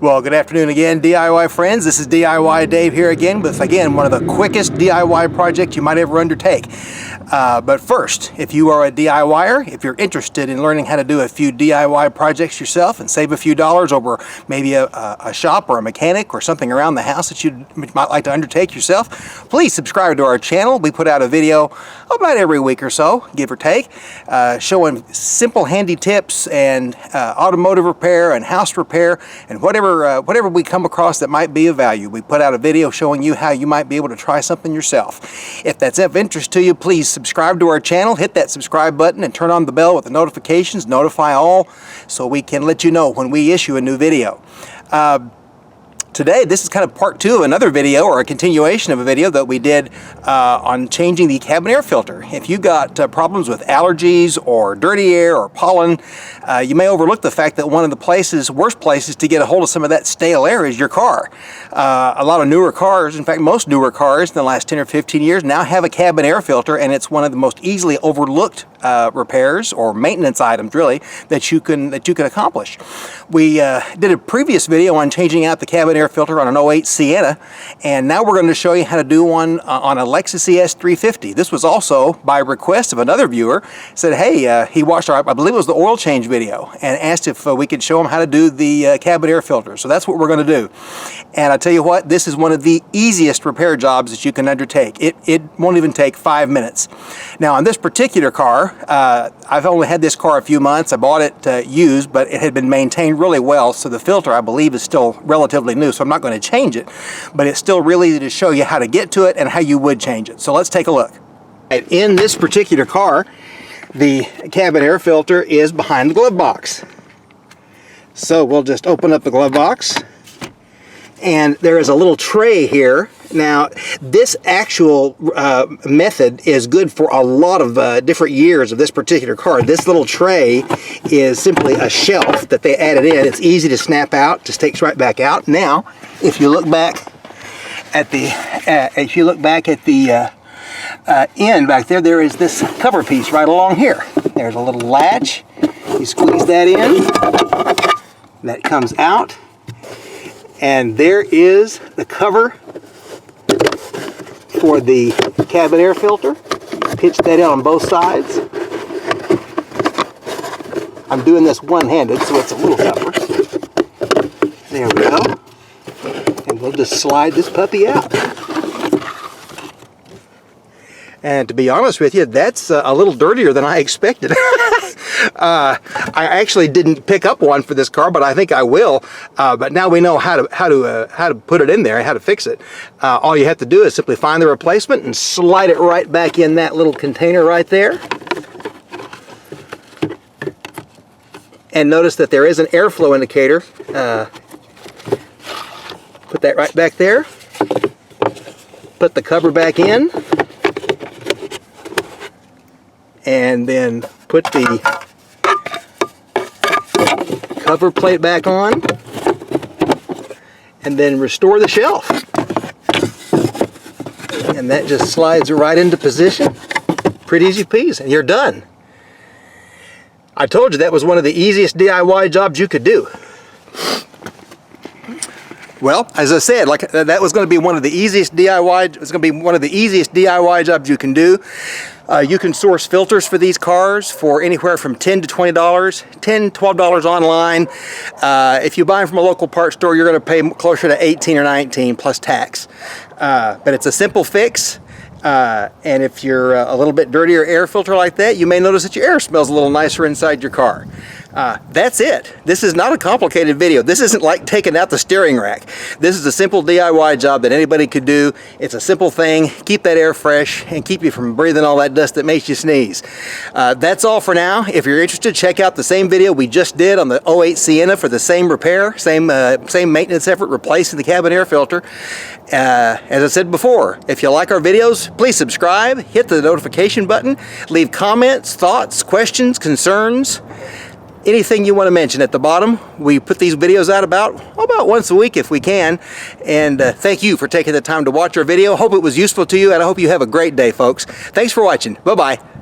Well, good afternoon again, DIY friends. This is DIYDave here again with, one of the quickest DIY projects you might ever undertake. But first, if you are a DIYer, if you're interested in learning how to do a few DIY projects yourself and save a few dollars over maybe a shop or a mechanic or something around the house that you might like to undertake yourself, please subscribe to our channel. We put out a video about every week or so, give or take, showing simple handy tips and automotive repair and house repair and whatever we come across that might be of value. We put out a video showing you how you might be able to try something yourself. If that's of interest to you, please subscribe to our channel, hit that subscribe button and turn on the bell with the notifications, notify all, so we can let you know when we issue a new video. Today, this is kind of part two of another video, or a continuation of a video that we did on changing the cabin air filter. If you got problems with allergies or dirty air or pollen, you may overlook the fact that one of the worst places to get a hold of some of that stale air is your car. A lot of newer cars, in fact most newer cars in the last 10 or 15 years now have a cabin air filter, and it's one of the most easily overlooked repairs or maintenance items really that you can accomplish. We did a previous video on changing out the cabin air filter on an 08 Sienna, and now we're going to show you how to do one on a Lexus ES 350. This was also by request of another viewer. Said, hey, he watched our, I believe it was the oil change video, and asked if we could show him how to do the cabin air filter. So that's what we're going to do. And I tell you what, this is one of the easiest repair jobs that you can undertake. It won't even take 5 minutes. Now on this particular car, I've only had this car a few months. I bought it used, but it had been maintained really well, so the filter I believe is still relatively new, so I'm not going to change it, but it's still really easy to show you how to get to it and how you would change it. So let's take a look. In this particular car, the cabin air filter is behind the glove box. So we'll just open up the glove box, and there is a little tray here. Now, this actual method is good for a lot of different years of this particular car. This little tray is simply a shelf that they added in. It's easy to snap out, just takes right back out. Now, if you look back at the end back there, there is this cover piece right along here. There's a little latch. You squeeze that in, that comes out, and there is the cover for the cabin air filter. Pinch that in on both sides. I'm doing this one-handed, so it's a little tougher. There we go. And we'll just slide this puppy out. And to be honest with you, that's a little dirtier than I expected. I actually didn't pick up one for this car, but I think I will. But now we know how to put it in there, how to fix it. All you have to do is simply find the replacement and slide it right back in that little container right there. And notice that there is an airflow indicator. Put that right back there. Put the cover back in. And then put the cover plate back on, and then restore the shelf. And that just slides right into position. Pretty easy peasy, and you're done. I told you that was one of the easiest DIY jobs you could do. Well, as I said, that was going to be one of the easiest DIY. It's going to be one of the easiest DIY jobs you can do. You can source filters for these cars for anywhere from $10 to $20, $10, $12 online. If you buy them from a local parts store, you're going to pay closer to $18 or $19 plus tax. But it's a simple fix. And if you're a little bit dirtier air filter like that, you may notice that your air smells a little nicer inside your car. That's it. This is not a complicated video. This isn't like taking out the steering rack. This is a simple DIY job that anybody could do. It's a simple thing. Keep that air fresh and keep you from breathing all that dust that makes you sneeze. That's all for now. If you're interested, check out the same video we just did on the 08 Sienna for the same repair, same maintenance effort, replacing the cabin air filter. As I said before, if you like our videos, please subscribe, hit the notification button, leave comments, thoughts, questions, concerns, anything you want to mention at the bottom. We put these videos out about once a week if we can. And thank you for taking the time to watch our video. Hope it was useful to you, and I hope you have a great day, folks. Thanks for watching. Bye-bye.